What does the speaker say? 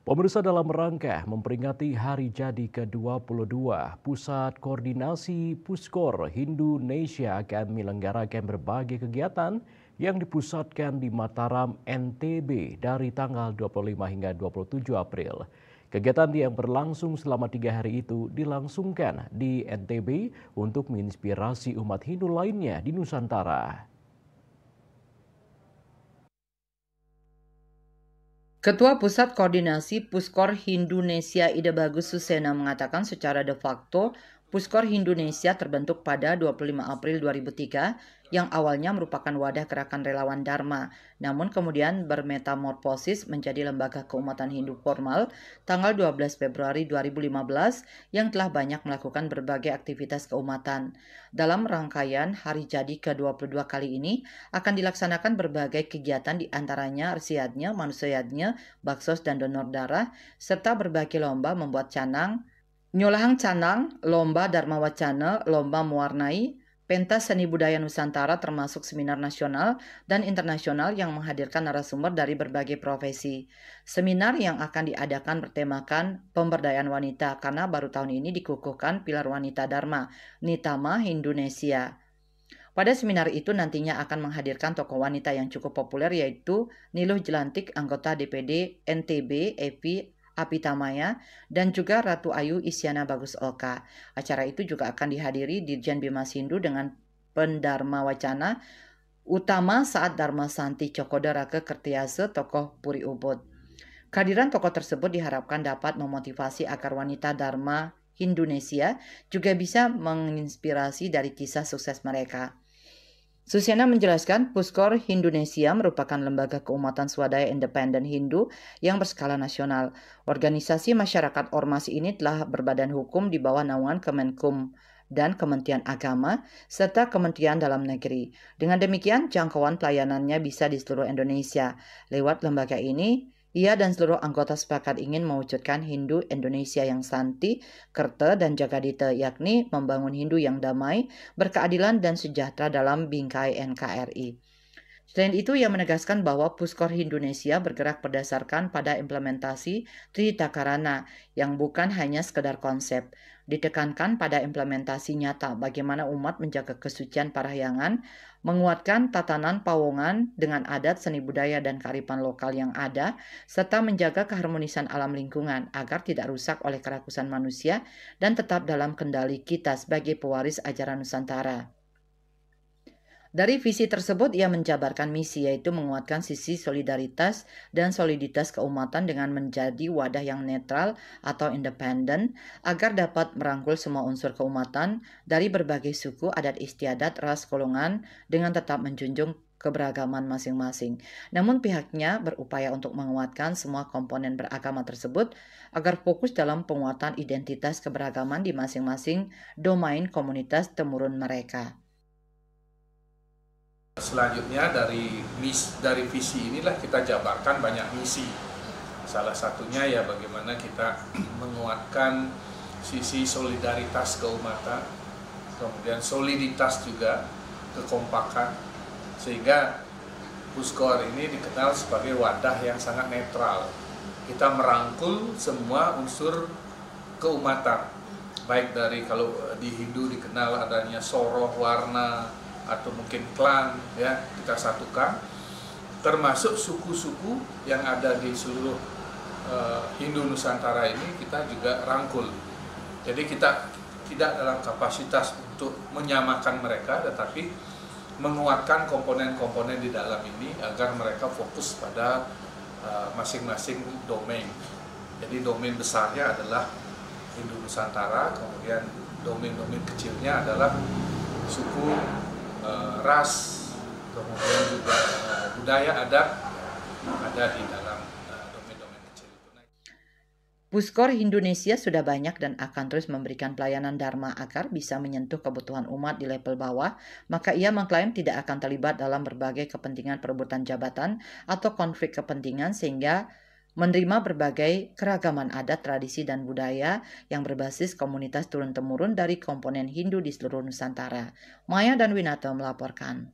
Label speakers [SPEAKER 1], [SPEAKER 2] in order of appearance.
[SPEAKER 1] Pemirsa, dalam rangka memperingati hari jadi ke-22, Pusat Koordinasi Puskor Indonesia akan menyelenggarakan berbagai kegiatan yang dipusatkan di Mataram, NTB dari tanggal 25 hingga 27 April. Kegiatan yang berlangsung selama 3 hari itu dilangsungkan di NTB untuk menginspirasi umat Hindu lainnya di Nusantara.
[SPEAKER 2] Ketua Pusat Koordinasi Puskor Indonesia Ide Bagus Susena mengatakan secara de facto Puskor Indonesia terbentuk pada 25 April 2003 yang awalnya merupakan wadah gerakan relawan Dharma, namun kemudian bermetamorfosis menjadi lembaga keumatan Hindu formal tanggal 12 Februari 2015 yang telah banyak melakukan berbagai aktivitas keumatan. Dalam rangkaian hari jadi ke-22 kali ini akan dilaksanakan berbagai kegiatan diantaranya resiatnya, manusiatnya, baksos dan donor darah, serta berbagai lomba membuat canang, nyolahang canang, lomba Dharma Wacana, lomba mewarnai, pentas seni budaya Nusantara termasuk seminar nasional dan internasional yang menghadirkan narasumber dari berbagai profesi. Seminar yang akan diadakan bertemakan pemberdayaan wanita karena baru tahun ini dikukuhkan pilar wanita Dharma, Nitama Indonesia. Pada seminar itu nantinya akan menghadirkan tokoh wanita yang cukup populer yaitu Niluh Jelantik, anggota DPD NTB, Evi Apitamaya, dan juga Ratu Ayu Isyana Bagus Oka. Acara itu juga akan dihadiri Dirjen Bimas Hindu dengan Pendharma Wacana utama saat Dharma Santi Cokodarake Kertiase, tokoh Puri Ubud. Kehadiran tokoh tersebut diharapkan dapat memotivasi agar wanita Dharma Indonesia juga bisa menginspirasi dari kisah sukses mereka. Susena menjelaskan, Puskor Indonesia merupakan lembaga keumatan swadaya independen Hindu yang berskala nasional. Organisasi masyarakat ormas ini telah berbadan hukum di bawah naungan Kemenkum dan Kementerian Agama, serta Kementerian Dalam Negeri. Dengan demikian, jangkauan pelayanannya bisa di seluruh Indonesia. Lewat lembaga ini, ia dan seluruh anggota sepakat ingin mewujudkan Hindu Indonesia yang santi, kerta, dan jagadita, yakni membangun Hindu yang damai, berkeadilan, dan sejahtera dalam bingkai NKRI. Selain itu, ia menegaskan bahwa Puskor Indonesia bergerak berdasarkan pada implementasi Tritakarana yang bukan hanya sekedar konsep. Ditekankan pada implementasi nyata bagaimana umat menjaga kesucian parahyangan, menguatkan tatanan pawongan dengan adat seni budaya dan kearifan lokal yang ada, serta menjaga keharmonisan alam lingkungan agar tidak rusak oleh kerakusan manusia dan tetap dalam kendali kita sebagai pewaris ajaran Nusantara. Dari visi tersebut, ia menjabarkan misi, yaitu menguatkan sisi solidaritas dan soliditas keumatan dengan menjadi wadah yang netral atau independen, agar dapat merangkul semua unsur keumatan dari berbagai suku, adat istiadat, ras, golongan, dengan tetap menjunjung keberagaman masing-masing. Namun pihaknya berupaya untuk menguatkan semua komponen beragama tersebut agar fokus dalam penguatan identitas keberagaman di masing-masing domain komunitas temurun mereka.
[SPEAKER 3] Selanjutnya dari visi inilah kita jabarkan banyak misi. Salah satunya ya bagaimana kita menguatkan sisi solidaritas keumatan, kemudian soliditas juga, kekompakan, sehingga Puskor ini dikenal sebagai wadah yang sangat netral. Kita merangkul semua unsur keumatan, baik dari kalau di Hindu dikenal adanya soroh, warna, atau mungkin klan, ya kita satukan, termasuk suku-suku yang ada di seluruh Hindu Nusantara ini kita juga rangkul. Jadi kita tidak dalam kapasitas untuk menyamakan mereka, tetapi menguatkan komponen-komponen di dalam ini agar mereka fokus pada masing-masing domain. Jadi domain besarnya adalah Hindu Nusantara, kemudian domain-domain kecilnya adalah suku, ras, kemudian juga budaya adat ada di dalam domain-domain kecil itu.
[SPEAKER 2] Puskor Indonesia sudah banyak dan akan terus memberikan pelayanan Dharma agar bisa menyentuh kebutuhan umat di level bawah, maka ia mengklaim tidak akan terlibat dalam berbagai kepentingan perebutan jabatan atau konflik kepentingan sehingga menerima berbagai keragaman adat, tradisi, dan budaya yang berbasis komunitas turun-temurun dari komponen Hindu di seluruh Nusantara. Maya dan Winata melaporkan.